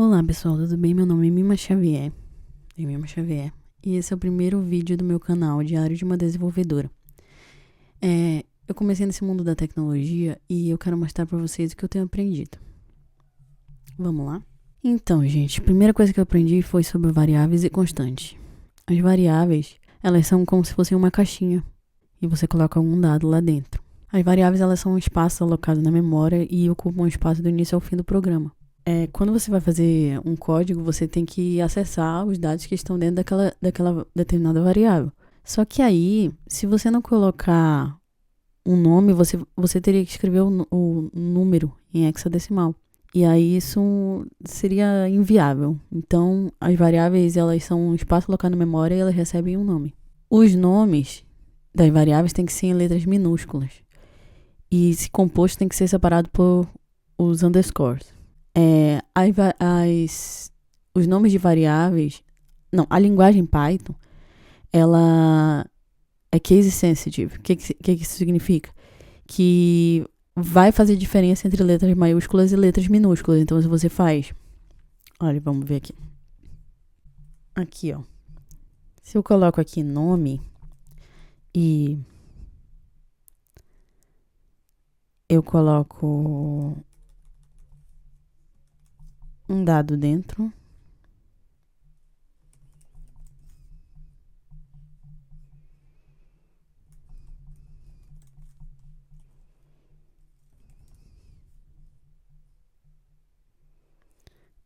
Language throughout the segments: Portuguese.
Olá pessoal, tudo bem? Meu nome é Mima Xavier. E esse é o primeiro vídeo do meu canal, Diário de uma Desenvolvedora. Eu comecei nesse mundo da tecnologia e eu quero mostrar pra vocês o que eu tenho aprendido. Vamos lá? Então, gente, a primeira coisa que eu aprendi foi sobre variáveis e constantes. As variáveis, elas são como se fossem uma caixinha e você coloca algum dado lá dentro. As variáveis, elas são um espaço alocado na memória e ocupam um espaço do início ao fim do programa. Quando você vai fazer um código, você tem que acessar os dados que estão dentro daquela determinada variável. Só que aí, se você não colocar um nome, você teria que escrever o número em hexadecimal. E aí isso seria inviável. Então, as variáveis, elas são um espaço alocado na memória e elas recebem um nome. Os nomes das variáveis têm que ser em letras minúsculas. E esse composto tem que ser separado por os underscores. Os nomes de variáveis... Não, a linguagem Python, ela é case sensitive. O que isso significa? Que vai fazer diferença entre letras maiúsculas e letras minúsculas. Então, se você faz... Olha, vamos ver aqui. Aqui, ó. Se eu coloco aqui nome e eu coloco um dado dentro.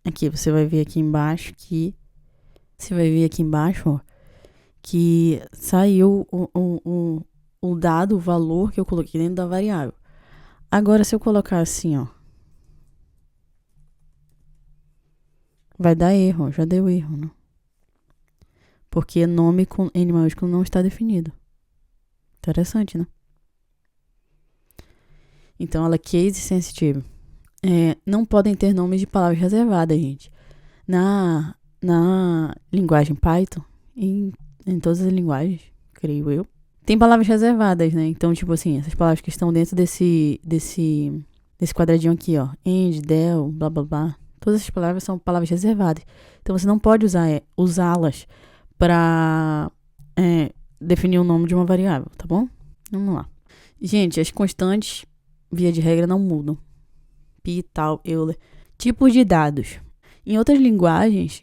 Aqui, você vai ver aqui embaixo que... ó, que saiu o dado, o valor que eu coloquei dentro da variável. Agora, se eu colocar assim, ó, vai dar erro, já deu erro, né? Porque nome com N maiúsculo não está definido. Interessante, né? Então, ela é case sensitive. Não podem ter nomes de palavras reservadas, gente. Na linguagem Python, em todas as linguagens, creio eu, tem palavras reservadas, né? Então, tipo assim, essas palavras que estão dentro desse quadradinho aqui, ó, end, del, blá, blá, blá. Todas essas palavras são palavras reservadas. Então, você não pode usá-las para definir o nome de uma variável, tá bom? Vamos lá. Gente, as constantes, via de regra, não mudam. Pi, tal, Euler. Tipos de dados. Em outras linguagens,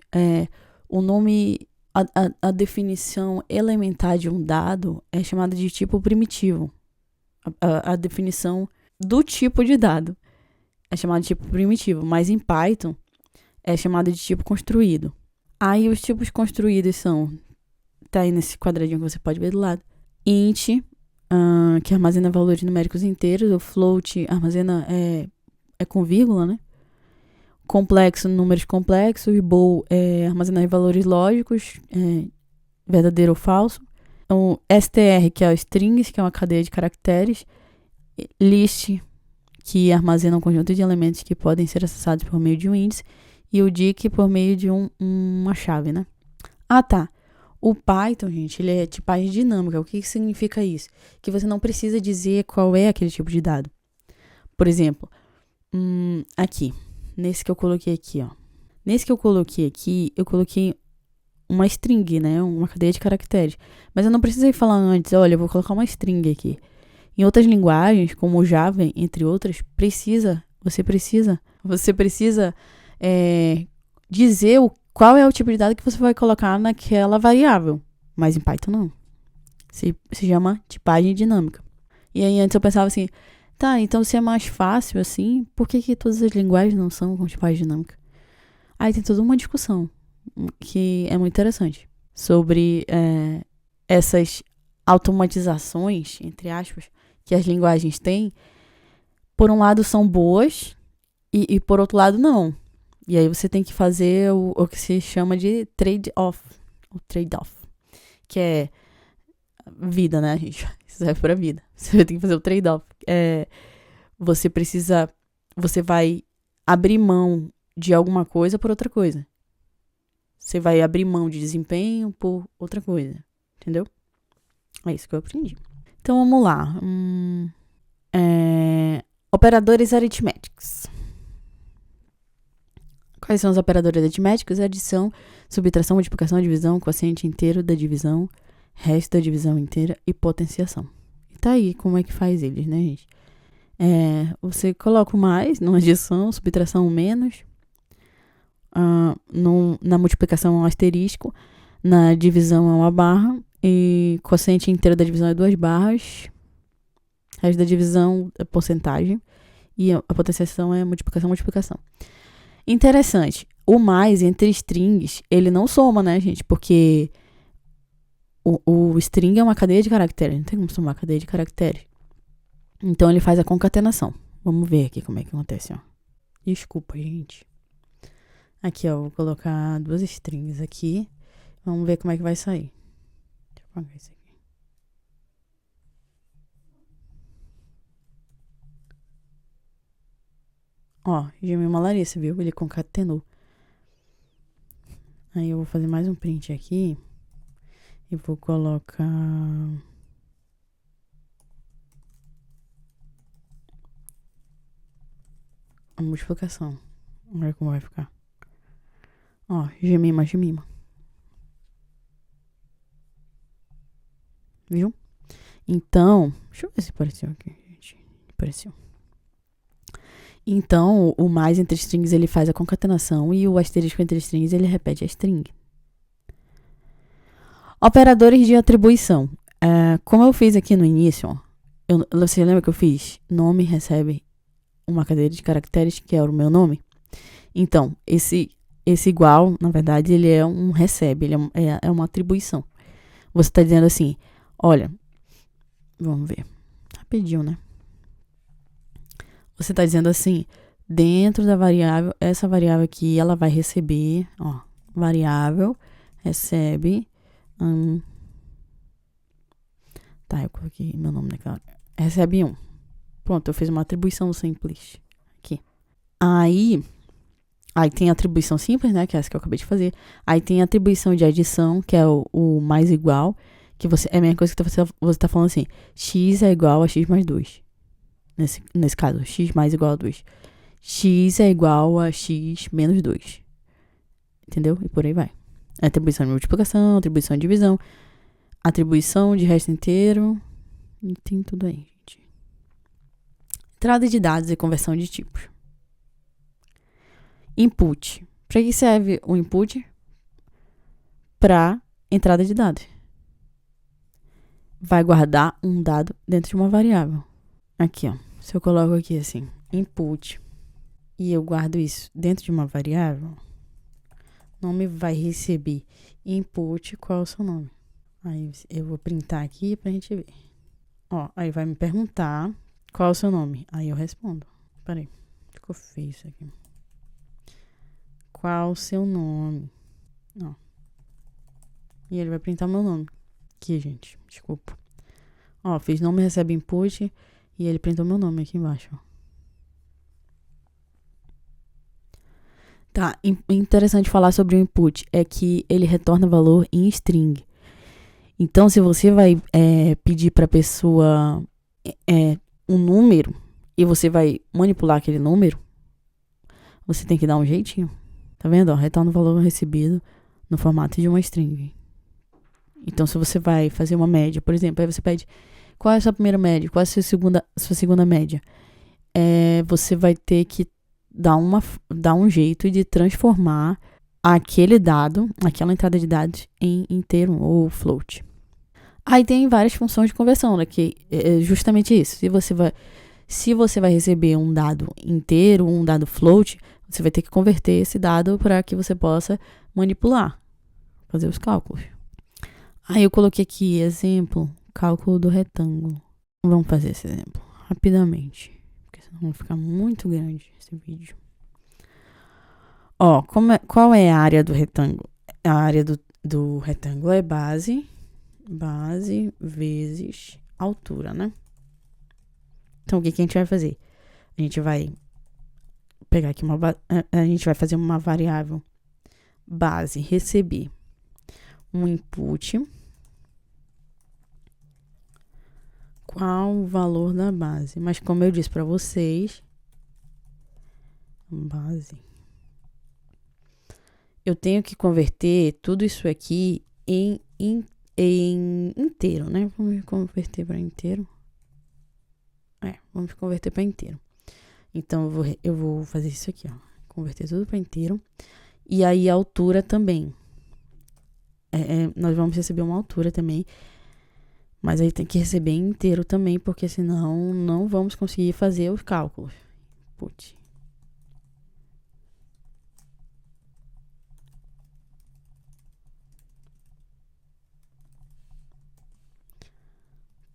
o nome, a definição elementar de um dado é chamada de tipo primitivo. A definição do tipo de dado é chamada de tipo primitivo, mas em Python é chamada de tipo construído. Aí os tipos construídos são, tá aí nesse quadradinho que você pode ver do lado, int, que armazena valores numéricos inteiros, o float armazena com vírgula, né? Complexo, números complexos, bool armazenar valores lógicos, verdadeiro ou falso. O str, que é o strings, que é uma cadeia de caracteres. List, que armazena um conjunto de elementos que podem ser acessados por meio de um índice. E o dic por meio de uma chave, né? Ah, tá. O Python, gente, ele é tipagem dinâmica. O que significa isso? Que você não precisa dizer qual é aquele tipo de dado. Por exemplo, aqui. Nesse que eu coloquei aqui, ó. Nesse que eu coloquei uma string, né? Uma cadeia de caracteres. Mas eu não precisei falar antes, olha, eu vou colocar uma string aqui. Em outras linguagens, como o Java, entre outras, você precisa dizer qual é o tipo de dado que você vai colocar naquela variável. Mas em Python não. Se chama tipagem dinâmica. E aí antes eu pensava assim, tá, então se é mais fácil assim, por que todas as linguagens não são com tipagem dinâmica? Aí tem toda uma discussão que é muito interessante sobre essas automatizações, entre aspas, que as linguagens têm. Por um lado são boas e por outro lado não. E aí você tem que fazer o que se chama de trade-off. O trade-off. Que é vida, né, gente? Isso serve pra vida. Você tem que fazer o trade-off. Você vai abrir mão de alguma coisa por outra coisa. Você vai abrir mão de desempenho por outra coisa. Entendeu? É isso que eu aprendi. Então, vamos lá. Operadores aritméticos. Quais são os operadores aritméticos? Adição, subtração, multiplicação, divisão, quociente inteiro da divisão, resto da divisão inteira e potenciação. E tá aí como é que faz eles, né, gente? Você coloca o mais numa adição, subtração um menos, na multiplicação um asterisco, na divisão é uma barra e quociente inteiro da divisão é 2 barras, resto da divisão é porcentagem e a potenciação é multiplicação. Interessante, o mais entre strings, ele não soma, né, gente? Porque o string é uma cadeia de caracteres, não tem como somar cadeia de caracteres. Então ele faz a concatenação. Vamos ver aqui como é que acontece, ó. Desculpa, gente. Aqui, ó, vou colocar 2 strings aqui. Vamos ver como é que vai sair. Deixa eu apagar isso aqui. Ó, gemiu uma Larissa, viu? Ele concatenou. Aí eu vou fazer mais um print aqui. E vou colocar... a multiplicação. Vamos ver como vai ficar. Ó, gemima. Viu? Então, deixa eu ver se apareceu aqui, gente. Apareceu. Então, o mais entre strings ele faz a concatenação e o asterisco entre strings ele repete a string. Operadores de atribuição. Como eu fiz aqui no início, ó, você lembra que eu fiz? Nome recebe uma cadeia de caracteres que é o meu nome. Então, esse igual, na verdade, ele é um recebe, ele é uma atribuição. Você está dizendo assim, olha, vamos ver, rapidinho, né? Você está dizendo assim, dentro da variável, essa variável aqui, ela vai receber, ó, variável, recebe, tá, eu coloquei meu nome naquela, recebe 1. Pronto, eu fiz uma atribuição simples aqui. Aí tem a atribuição simples, né, que é essa que eu acabei de fazer. Aí tem a atribuição de adição, que é o mais igual, que é a mesma coisa que você tá falando assim, x é igual a x mais 2. Nesse caso, x mais igual a 2. X é igual a x menos 2. Entendeu? E por aí vai. Atribuição de multiplicação, atribuição de divisão, atribuição de resto inteiro. E tem tudo aí, gente. Entrada de dados e conversão de tipos. Input. Para que serve o input? Para entrada de dados. Vai guardar um dado dentro de uma variável. Aqui, ó. Se eu coloco aqui assim, input, e eu guardo isso dentro de uma variável, o nome vai receber input, qual é o seu nome? Aí eu vou printar aqui pra gente ver. Ó, aí vai me perguntar qual é o seu nome. Aí eu respondo. Peraí, ficou feio isso aqui. Qual o seu nome? Ó. E ele vai printar meu nome. Aqui, gente, desculpa. Ó, fiz nome recebe input e ele printou meu nome aqui embaixo, ó. Tá, interessante falar sobre o input é que ele retorna valor em string. Então, se você vai pedir para a pessoa um número e você vai manipular aquele número, você tem que dar um jeitinho. Tá vendo? Ó, retorna o valor recebido no formato de uma string. Então, se você vai fazer uma média, por exemplo, aí você pede qual é a sua primeira média, qual é a sua segunda média, você vai ter que dar um jeito de transformar aquele dado, aquela entrada de dados em inteiro ou float. Aí tem várias funções de conversão, né, que é justamente isso. Se você vai receber um dado inteiro, um dado float, você vai ter que converter esse dado para que você possa manipular, fazer os cálculos. Aí eu coloquei aqui exemplo, cálculo do retângulo. Vamos fazer esse exemplo rapidamente, porque senão vai ficar muito grande esse vídeo. Ó, qual é a área do retângulo? A área do retângulo é base vezes altura, né? Então, o que a gente vai fazer? A gente vai pegar aqui a gente vai fazer uma variável base, receber um input. Qual o valor da base? Mas como eu disse para vocês, base eu tenho que converter tudo isso aqui em inteiro, né? Vamos converter para inteiro. Vamos converter para inteiro. Então, eu vou fazer isso aqui, ó. Converter tudo para inteiro. E aí, a altura também. Nós vamos receber uma altura também. Mas aí tem que receber inteiro também, porque senão não vamos conseguir fazer os cálculos. Putz.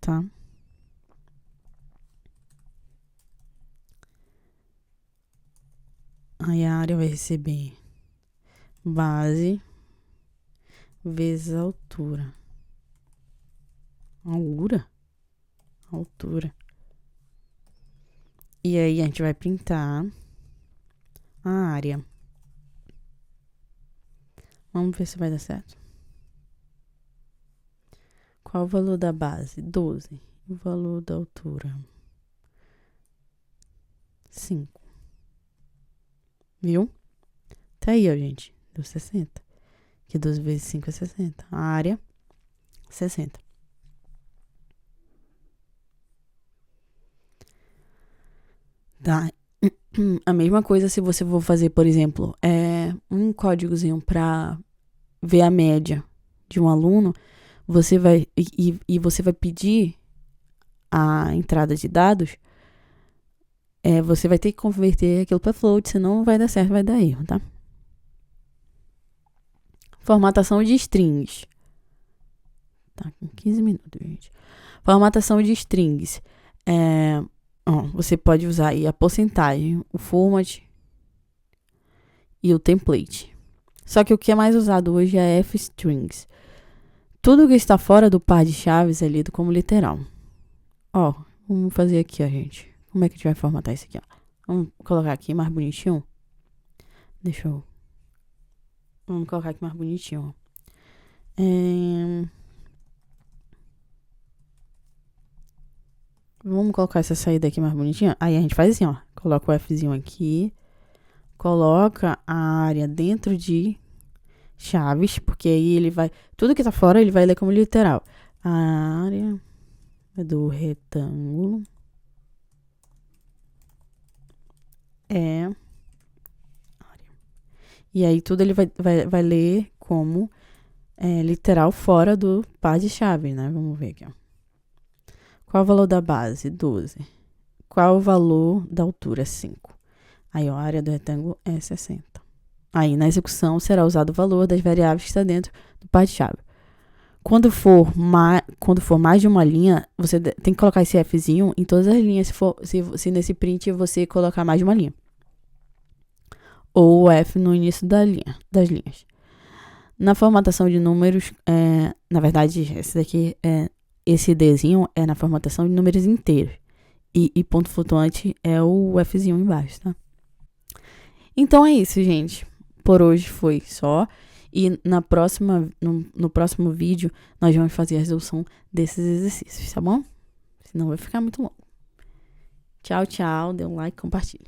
Tá? Aí a área vai receber base vezes altura. Altura. E aí a gente vai pintar a área. Vamos ver se vai dar certo. Qual o valor da base? 12. O valor da altura? 5. Viu? Tá aí, ó, gente. Deu 60. Que 12 vezes 5 é 60. A área, 60. Tá? A mesma coisa se você for fazer, por exemplo, um códigozinho para ver a média de um aluno, você vai você vai pedir a entrada de dados, você vai ter que converter aquilo para float, senão não vai dar certo, vai dar erro, tá? Formatação de strings. Tá com 15 minutos, gente. Formatação de strings. Você pode usar aí a porcentagem, o format e o template. Só que o que é mais usado hoje é f-strings. Tudo que está fora do par de chaves é lido como literal. Vamos fazer aqui, ó, gente. Como é que a gente vai formatar isso aqui, ó? Vamos colocar aqui mais bonitinho. Vamos colocar aqui mais bonitinho, ó. Vamos colocar essa saída aqui mais bonitinha. Aí a gente faz assim, ó. Coloca o Fzinho aqui. Coloca a área dentro de chaves, porque aí ele vai... Tudo que tá fora, ele vai ler como literal. A área do retângulo é área. E aí tudo ele vai ler como literal fora do par de chaves, né? Vamos ver aqui, ó. Qual o valor da base? 12. Qual o valor da altura? 5. Aí, ó, a área do retângulo é 60. Aí, na execução, será usado o valor das variáveis que está dentro do par de chave. Quando for mais de uma linha, você tem que colocar esse Fzinho em todas as linhas, se nesse print você colocar mais de uma linha. Ou o F no início das linhas. Na formatação de números, na verdade, esse Dzinho é na formatação de números inteiros. E ponto flutuante é o Fzinho embaixo, tá? Então é isso, gente. Por hoje foi só. E no próximo vídeo, nós vamos fazer a resolução desses exercícios, tá bom? Senão vai ficar muito longo. Tchau, tchau. Dê um like, compartilhe.